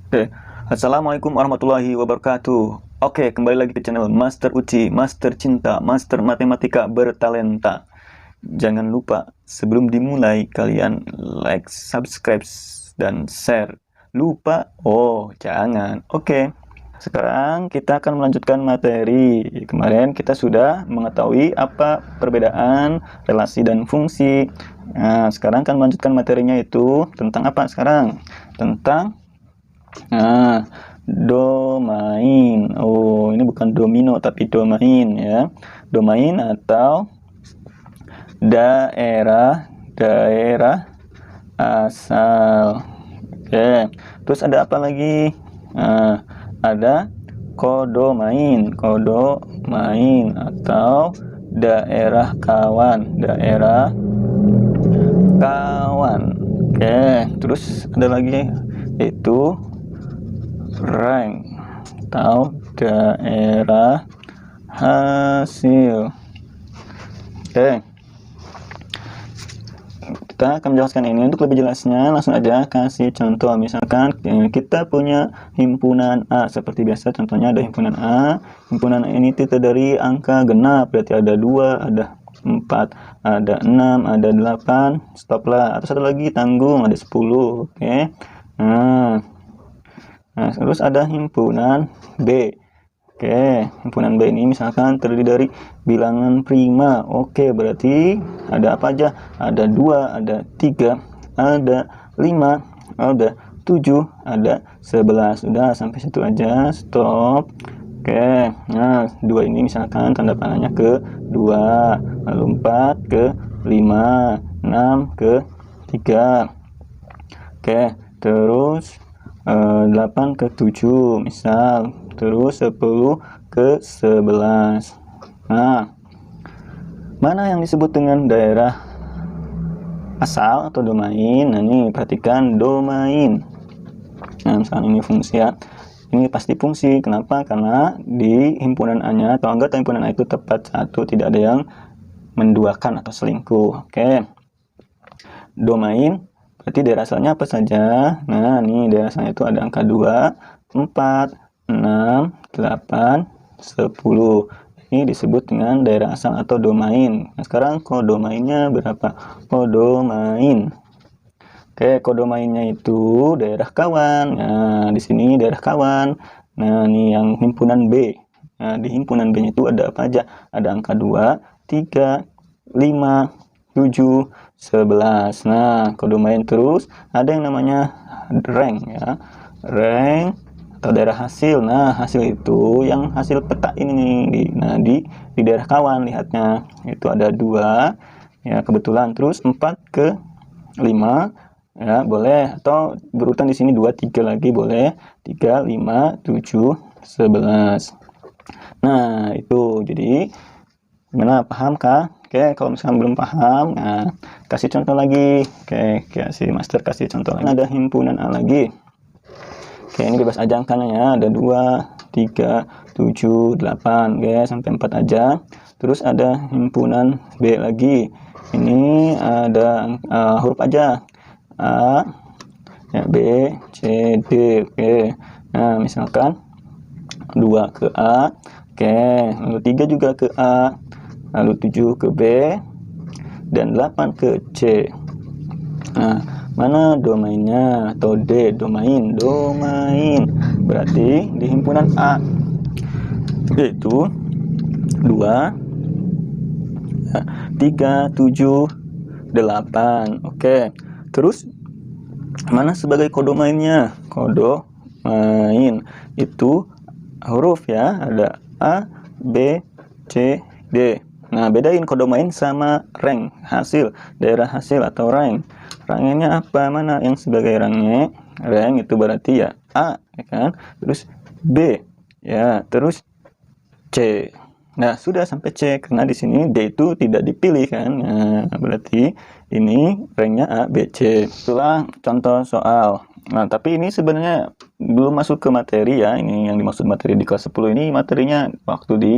Oke, Assalamualaikum warahmatullahi wabarakatuh. Oke, kembali lagi ke channel Master Uci, Master Cinta, Master Matematika Bertalenta. Jangan lupa sebelum dimulai kalian like, subscribe, dan share. Lupa? Oh, jangan. Oke, sekarang kita akan melanjutkan materi. Kemarin kita sudah mengetahui apa perbedaan relasi dan fungsi. Nah, sekarang akan melanjutkan materinya itu tentang apa sekarang? Tentang domain. Oh, ini bukan domino tapi domain ya. Domain atau daerah asal. Oke. Terus ada apa lagi? Ada kodomain. Kodomain atau daerah kawan. Daerah kawan. Oke. Terus ada lagi yaitu rank atau daerah hasil. Oke, kita akan menjelaskan ini. Untuk lebih jelasnya langsung aja kasih contoh. Misalkan kita punya himpunan A seperti biasa. Contohnya ada himpunan A. Himpunan A ini terdiri dari angka genap, berarti ada 2, ada 4, ada 6, ada 8, stop lah. Atau satu lagi tanggung, ada 10. Oke. Nah, terus ada himpunan B. Oke, himpunan B ini misalkan terdiri dari bilangan prima. Oke, berarti ada apa aja? Ada 2, ada 3, ada 5, ada 7, ada 11. Udah, sampai situ aja, stop. Oke, nah 2 ini misalkan tanda panahnya ke 2, lalu 4 ke 5, 6 ke 3. Oke, terus 8 ke 7 misal, terus 10 ke 11. Nah, mana yang disebut dengan daerah asal atau domain? Nah, ini perhatikan domain. Nah, misalnya ini fungsi ya. Ini pasti fungsi. Kenapa? Karena di himpunan A-nya atau anggota himpunan A itu tepat 1, tidak ada yang menduakan atau selingkuh. Oke. Domain berarti daerah asalnya apa saja? Nah, nih daerah asalnya itu ada angka 2, 4, 6, 8, 10. Ini disebut dengan daerah asal atau domain. Nah, sekarang kodomainnya berapa? Kodomain. Oke, kodomainnya itu daerah kawan. Nah, di sini daerah kawan. Nah, ini yang himpunan B. Nah, di himpunan B itu ada apa aja? Ada angka 2, 3, 5, 7, 11. Nah, kodomain terus ada yang namanya rank ya. Rank atau daerah hasil. Nah, hasil itu yang hasil peta ini nih. Di daerah kawan lihatnya. Itu ada 2 ya kebetulan. Terus 4 ke 5 ya boleh, atau berurutan di sini 2, 3 lagi boleh. 3, 5, 7, 11. Nah, itu jadi gimana, paham kah? Oke, kalau misalkan belum paham, nah kasih contoh lagi. Oke, kasih master kasih contoh lagi. Ada himpunan A lagi. Oke, ini bebas aja angkanya ya. Ada 2, 3, 7, 8. Oke, sampai 4 aja. Terus ada himpunan B lagi. Ini ada huruf aja. A, ya, B, C, D. Oke. Nah, misalkan 2 ke A. Oke, lalu 3 juga ke A. Lalu 7 ke B, dan 8 ke C. Nah, mana domainnya? Atau D, domain. Domain berarti di himpunan A yaitu 2, 3, 7, 8. Oke, terus mana sebagai kodomainnya? Kodomain itu huruf ya, ada A, B, C, D. Nah, bedain kodomain sama rank, hasil, daerah hasil atau rank. Ranknya apa? Mana yang sebagai ranknya? Rank itu berarti ya A, ya kan? Terus B, ya, terus C. Nah, sudah sampai C, karena di sini D itu tidak dipilih kan. Nah, berarti ini ranknya A, B, C. Itulah contoh soal. Nah, tapi ini sebenarnya belum masuk ke materi ya. Ini yang dimaksud materi di kelas 10 ini materinya waktu di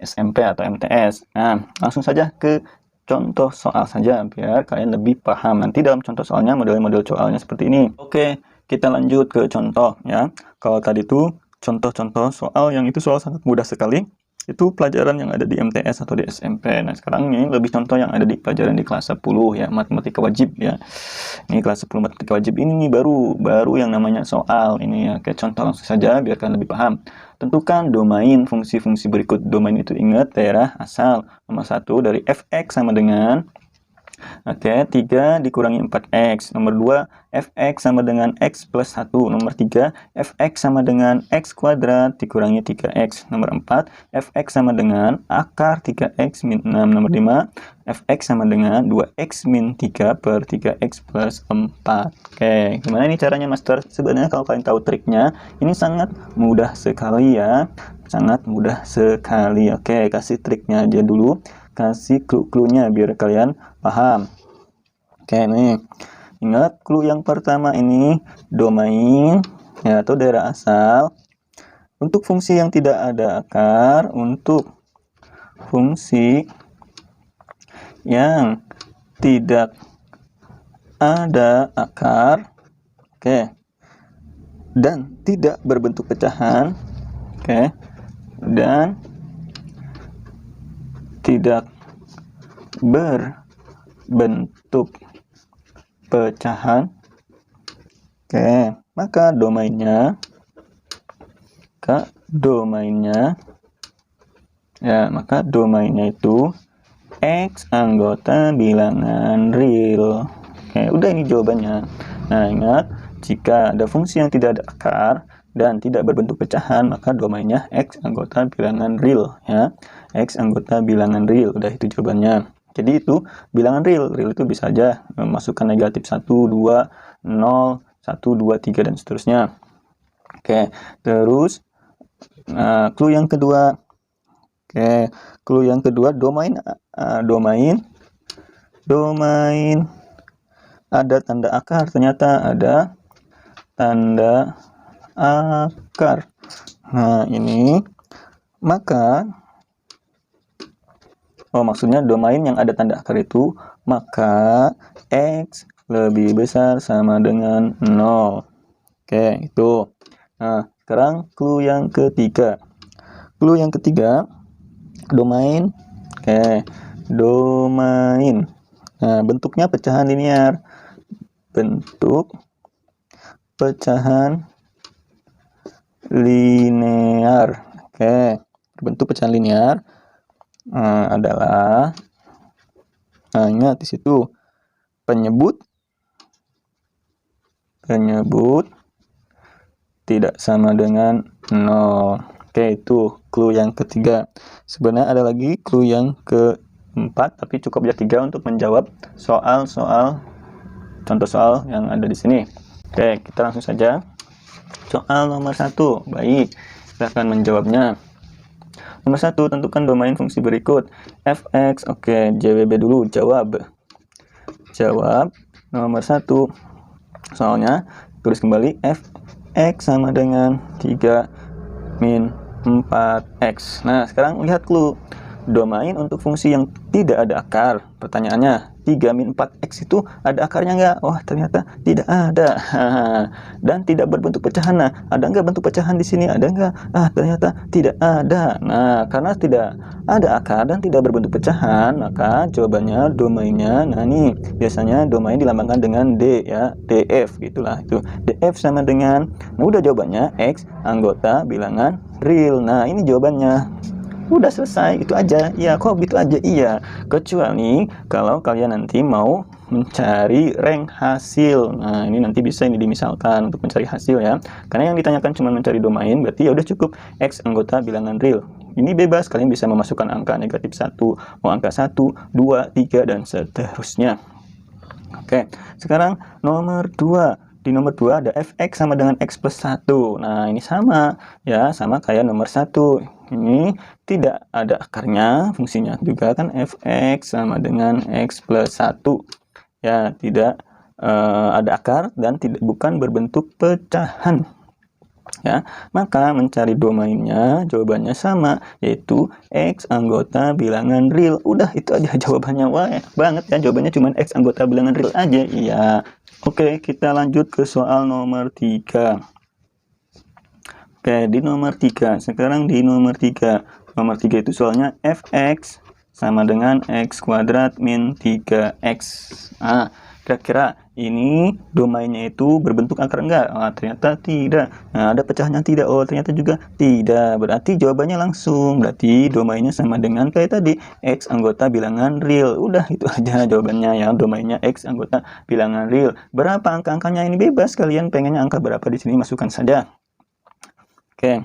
SMP atau MTS. Nah, langsung saja ke contoh soal saja biar kalian lebih paham. Nanti dalam contoh soalnya model-model soalnya seperti ini. Oke, kita lanjut ke contoh ya. Kalau tadi tuh contoh-contoh soal yang itu soal sangat mudah sekali. Itu pelajaran yang ada di MTS atau di SMP. Nah, sekarang ini lebih contoh yang ada di pelajaran di kelas 10 ya, matematika wajib ya. Ini kelas 10 matematika wajib ini nih baru yang namanya soal ini ya. Kayak contoh langsung saja biar kalian lebih paham. Tentukan domain fungsi-fungsi berikut. Domain itu ingat daerah asal. Nomor 1 dari fx sama dengan 3 dikurangi 4x. Nomor 2, fx sama dengan x plus 1. Nomor 3, fx sama dengan x kuadrat dikurangi 3x. Nomor 4, fx sama dengan akar 3x min 6. Nomor 5, fx sama dengan 2x min 3 per 3x plus 4. Oke, gimana ini caranya, Master? Sebenarnya kalau kalian tahu triknya, ini sangat mudah sekali ya. Sangat mudah sekali. Oke, kasih triknya aja dulu. Kasih clue-cluenya biar kalian paham. Oke, nih ingat clue yang pertama ini domain ya, atau daerah asal untuk fungsi yang tidak ada akar. Untuk fungsi yang tidak ada akar, oke, dan tidak berbentuk pecahan, oke, dan tidak berbentuk pecahan, oke, maka domainnya itu X anggota bilangan real. Oke, udah ini jawabannya. Nah, ingat, jika ada fungsi yang tidak ada akar dan tidak berbentuk pecahan, maka domainnya X anggota bilangan real ya. X anggota bilangan real, udah itu jawabannya. Jadi itu bilangan real. Real itu bisa aja memasukkan negatif 1, 2, 0, 1, 2, 3 dan seterusnya. Oke, terus clue yang kedua. Oke, clue yang kedua domain ada tanda akar. Ternyata ada tanda akar. Nah, ini maka maksudnya domain yang ada tanda akar itu maka X lebih besar sama dengan 0. Oke, itu. Nah, sekarang clue yang ketiga. Clue yang ketiga domain. Oke, domain. Nah, bentuknya pecahan linear. Bentuk pecahan linear. Oke, bentuk pecahan linear adalah, ingat di situ penyebut tidak sama dengan 0. Oke, itu clue yang ketiga. Sebenarnya ada lagi clue yang keempat, tapi cukup ya 3 untuk menjawab contoh soal yang ada di sini. Oke, kita langsung saja. Soal nomor 1. Baik, kita akan menjawabnya. Nomor 1, tentukan domain fungsi berikut. Fx, oke, JWB dulu, jawab. Nomor 1. Soalnya, tulis kembali fx sama dengan 3 min 4x. Nah, sekarang lihat clue. Domain untuk fungsi yang tidak ada akar. Pertanyaannya, 3 min 4x itu ada akarnya nggak? Wah, ternyata tidak ada. Dan tidak berbentuk pecahan. Nah, ada nggak bentuk pecahan di sini? Ada nggak? Ternyata tidak ada. Nah, karena tidak ada akar dan tidak berbentuk pecahan, maka jawabannya domainnya, nah ini biasanya domain dilambangkan dengan D ya, DF gitulah itu. DF sama dengan, nah udah jawabannya X anggota bilangan real. Nah, ini jawabannya. Udah selesai, itu aja. Ya, kok gitu aja? Iya, kecuali kalau kalian nanti mau mencari rank hasil. Nah, ini nanti bisa ini dimisalkan untuk mencari hasil ya. Karena yang ditanyakan cuma mencari domain, berarti ya udah cukup X anggota bilangan real. Ini bebas, kalian bisa memasukkan angka negatif 1, mau angka 1, 2, 3, dan seterusnya. Oke, sekarang nomor 2. Di nomor 2 ada fx sama dengan x plus 1. Nah, ini sama ya, sama kayak nomor 1. Ini tidak ada akarnya, fungsinya juga kan fx sama dengan x plus 1. Ya, tidak ada akar dan bukan berbentuk pecahan. Ya, maka mencari domainnya jawabannya sama, yaitu X anggota bilangan real. Udah itu aja jawabannya. Wah, banget ya, jawabannya cuma X anggota bilangan real aja. Iya, Oke, kita lanjut ke soal nomor 3. Oke, di nomor 3. Sekarang di nomor 3. Nomor 3 itu soalnya fx sama dengan x kuadrat min 3x. Nah, kira-kira ini domainnya itu berbentuk akar enggak? Ternyata tidak. Nah, ada pecahannya tidak? Oh, ternyata juga tidak. Berarti jawabannya langsung. Berarti domainnya sama dengan kayak tadi, x anggota bilangan real. Udah, itu aja jawabannya ya. Domainnya x anggota bilangan real. Berapa angka-angkanya ini bebas. Kalian pengennya angka berapa di sini masukkan saja. Oke.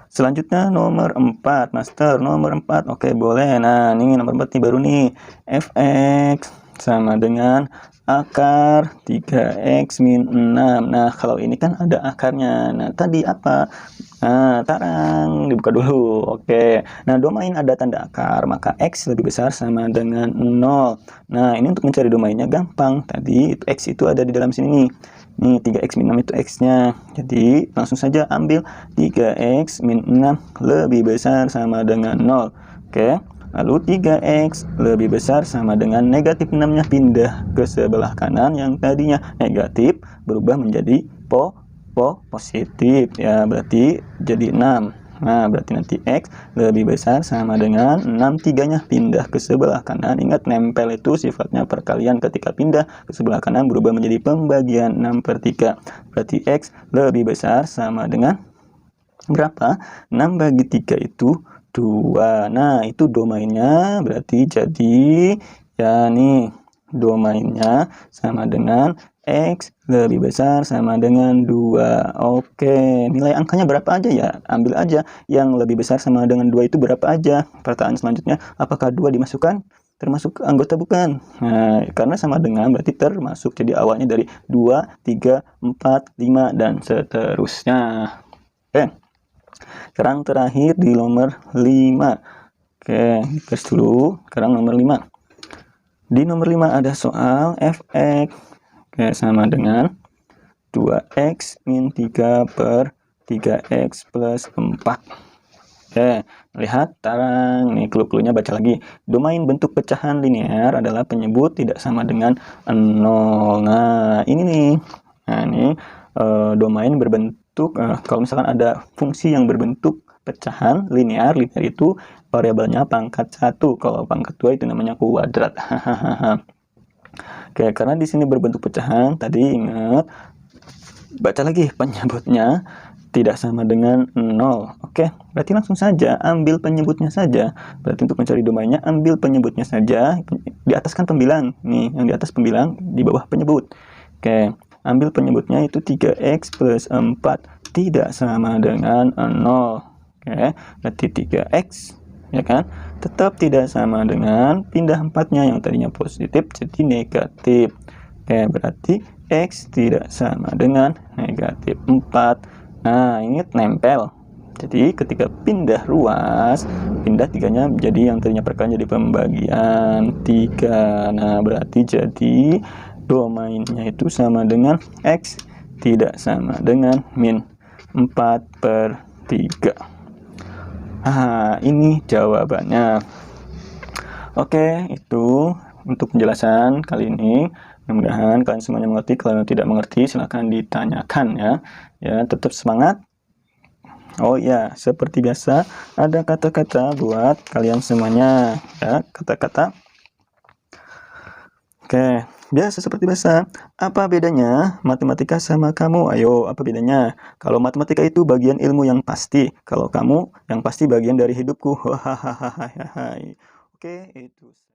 Selanjutnya nomor 4, Master. Nomor 4. Oke, boleh. Nah, ini nomor 4 nih baru nih. Fx sama dengan akar 3x min 6. Nah, kalau ini kan ada akarnya. Nah, tadi apa? Nah, tarang. Dibuka dulu. Oke. Nah, domain ada tanda akar, maka x lebih besar sama dengan 0. Nah, ini untuk mencari domainnya gampang. Tadi x itu ada di dalam sini nih. Nih 3x min 6 itu x-nya. Jadi langsung saja ambil 3x min 6 lebih besar sama dengan 0. Oke. Lalu 3x lebih besar sama dengan negatif 6-nya pindah ke sebelah kanan yang tadinya negatif berubah menjadi positif. Ya, berarti jadi 6. Nah, berarti nanti x lebih besar sama dengan 6, 3-nya pindah ke sebelah kanan. Ingat, nempel itu sifatnya perkalian. Ketika pindah ke sebelah kanan berubah menjadi pembagian 6/3. Berarti x lebih besar sama dengan berapa? 6 bagi 3 itu 2. Nah, itu domainnya. Berarti jadi, ya nih, domainnya sama dengan x lebih besar sama dengan 2. Oke, nilai angkanya berapa aja ya? Ambil aja yang lebih besar sama dengan 2 itu berapa aja. Pertanyaan selanjutnya, apakah 2 dimasukkan? Termasuk anggota bukan? Nah, karena sama dengan berarti termasuk. Jadi awalnya dari 2, 3, 4, 5, dan seterusnya. Oke. Sekarang terakhir di nomor 5. Oke, garis dulu. Sekarang nomor 5. Di nomor 5 ada soal fx. Oke, sama dengan 2x min 3 per 3x plus 4. Oke, lihat tarang. Nih clue-cluenya baca lagi. Domain bentuk pecahan linear adalah penyebut tidak sama dengan 0. Nah, ini nih. Nah, ini domain berbentuk, kalau misalkan ada fungsi yang berbentuk pecahan linear itu variabelnya pangkat 1. Kalau pangkat 2 itu namanya kuadrat. Oke, karena di sini berbentuk pecahan, tadi ingat, baca lagi penyebutnya tidak sama dengan 0. Oke, berarti langsung saja ambil penyebutnya saja. Berarti untuk mencari domainnya ambil penyebutnya saja. Di atas kan pembilang. Nih, yang di atas pembilang, di bawah penyebut. Oke, ambil penyebutnya itu 3x plus 4 tidak sama dengan 0. Oke, berarti 3x, ya kan, tetap tidak sama dengan pindah 4-nya yang tadinya positif jadi negatif. Oke, berarti x tidak sama dengan negatif 4. Nah, ingat nempel. Jadi ketika pindah ruas, pindah 3-nya menjadi yang tadinya perkalian jadi pembagian 3. Nah, berarti jadi domainnya itu sama dengan x tidak sama dengan min 4/3. Ini jawabannya. Oke, itu untuk penjelasan kali ini. Mudah-mudahan kalian semuanya mengerti. Kalau tidak mengerti, silahkan ditanyakan ya. Ya, tetap semangat. Oh ya, seperti biasa ada kata-kata buat kalian semuanya. Ya, kata-kata. Oke, biasa seperti biasa. Apa bedanya matematika sama kamu? Ayo, apa bedanya? Kalau matematika itu bagian ilmu yang pasti. Kalau kamu yang pasti bagian dari hidupku. Hahaha. Oke, itu.